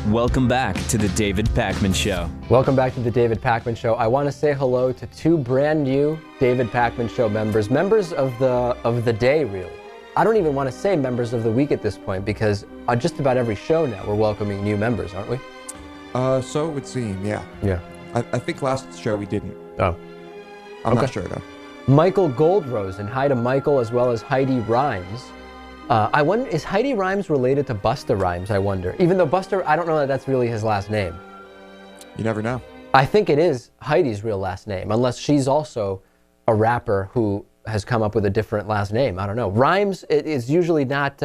Welcome back to the David Pakman Show. Welcome back to the David Pakman Show. I want to say hello to two brand new David Pakman Show members of the day, really. I don't even want to say members of the week at this point because on just about every show now we're welcoming new members, aren't we? So it would seem, yeah. Yeah. I think last show we didn't. Oh. I'm not sure, though. Michael Goldrose, and hi to Michael as well as Heidi Rhymes. I wonder, is Heidi Rhymes related to Busta Rhymes, I wonder? Even though Busta, I don't know that that's really his last name. You never know. I think it is Heidi's real last name, unless she's also a rapper who has come up with a different last name. I don't know. Rhymes is usually not,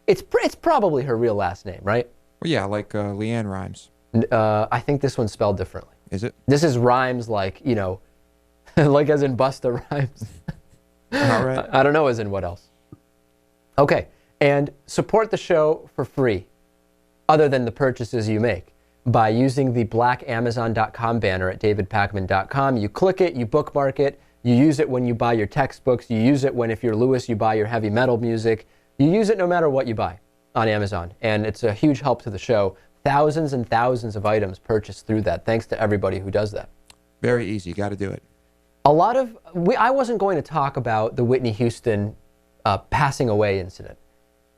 it's probably her real last name, right? Well, yeah, like Leanne Rhymes. I think this one's spelled differently. Is it? This is Rhymes like, you know, like as in Busta Rhymes. All right. I don't know as in what else. Okay, and support the show for free, other than the purchases you make, by using the black Amazon.com banner at davidpakman.com. You click it, you bookmark it, you use it when you buy your textbooks, you use it when, if you're Lewis, you buy your heavy metal music. You use it no matter what you buy on Amazon, and it's a huge help to the show. Thousands and thousands of items purchased through that. Thanks to everybody who does that. Very easy. You got to do it. I wasn't going to talk about the Whitney Houston passing away incident.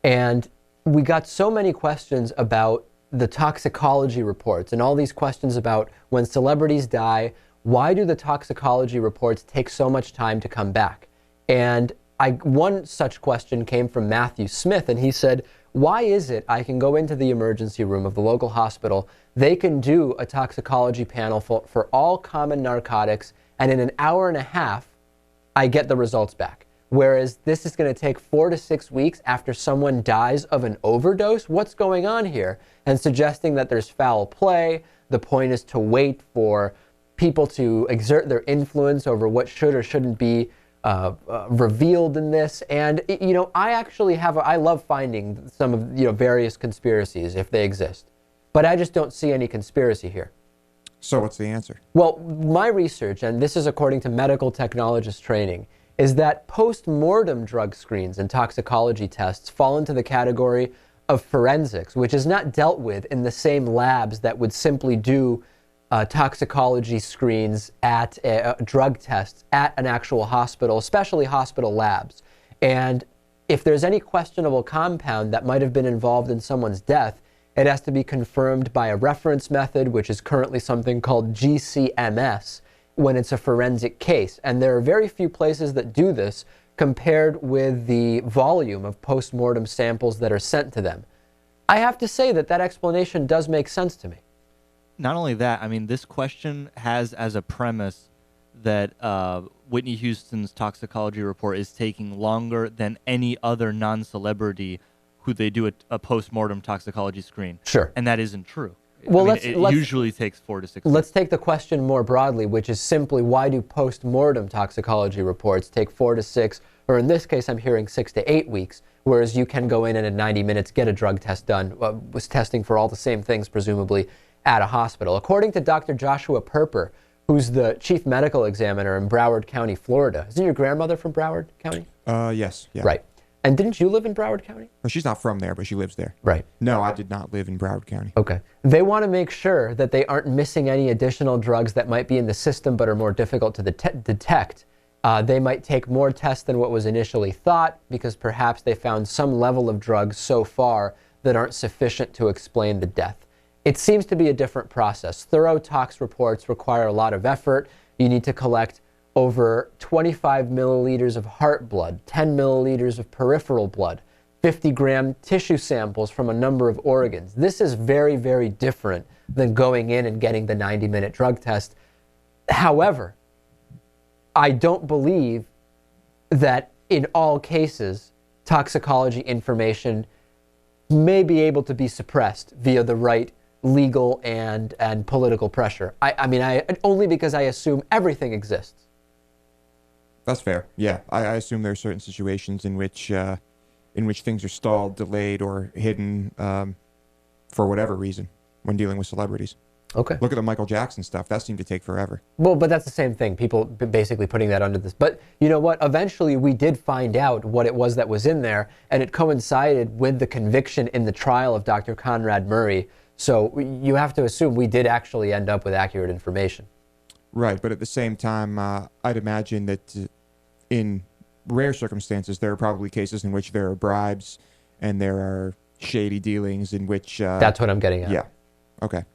And we got so many questions about the toxicology reports and all these questions about when celebrities die, why do the toxicology reports take so much time to come back? And one such question came from Matthew Smith, and he said, why is it I can go into the emergency room of the local hospital, they can do a toxicology panel for all common narcotics, and in an hour and a half, I get the results back? Whereas this is going to take 4 to 6 weeks after someone dies of an overdose? What's going on here? And suggesting that there's foul play. The point is to wait for people to exert their influence over what should or shouldn't be revealed in this. And, you know, I love finding some of, you know, various conspiracies if they exist. But I just don't see any conspiracy here. So what's the answer? Well, my research, and this is according to medical technologist training, is that post-mortem drug screens and toxicology tests fall into the category of forensics, which is not dealt with in the same labs that would simply do toxicology screens at drug tests at an actual hospital, especially hospital labs. And if there's any questionable compound that might have been involved in someone's death, it has to be confirmed by a reference method, which is currently something called GCMS, when it's a forensic case. And there are very few places that do this compared with the volume of post-mortem samples that are sent to them. I have to say that explanation does make sense to me. Not only that, I mean, this question has as a premise that Whitney Houston's toxicology report is taking longer than any other non-celebrity who they do a post-mortem toxicology screen. Sure. And that isn't true. Well, it usually takes 4 to 6 weeks. Let's take the question more broadly, which is simply why do post-mortem toxicology reports take 4 to 6, or in this case I'm hearing 6 to 8 weeks, whereas you can go in and in 90 minutes get a drug test done, was testing for all the same things presumably at a hospital. According to Dr. Joshua Perper, who's the chief medical examiner in Broward County, Florida. Isn't your grandmother from Broward County? Yes. Yeah. Right. And didn't you live in Broward County? Well, she's not from there, but she lives there. Right. No, I did not live in Broward County. Okay. They want to make sure that they aren't missing any additional drugs that might be in the system but are more difficult to detect. They might take more tests than what was initially thought because perhaps they found some level of drugs so far that aren't sufficient to explain the death. It seems to be a different process. Thorough tox reports require a lot of effort. You need to collect over 25 milliliters of heart blood, 10 milliliters of peripheral blood, 50-gram tissue samples from a number of organs. This is very, very different than going in and getting the 90-minute drug test. However, I don't believe that in all cases, toxicology information may be able to be suppressed via the right legal and political pressure. I mean, only because I assume everything exists. That's fair. Yeah, I assume there are certain situations in which things are stalled, delayed, or hidden for whatever reason when dealing with celebrities. Okay. Look at the Michael Jackson stuff. That seemed to take forever. Well, but that's the same thing. People basically putting that under this. But you know what? Eventually, we did find out what it was that was in there, and it coincided with the conviction in the trial of Dr. Conrad Murray. So you have to assume we did actually end up with accurate information. Right, but at the same time, I'd imagine that in rare circumstances, there are probably cases in which there are bribes and there are shady dealings in which... That's what I'm getting at. Yeah, okay.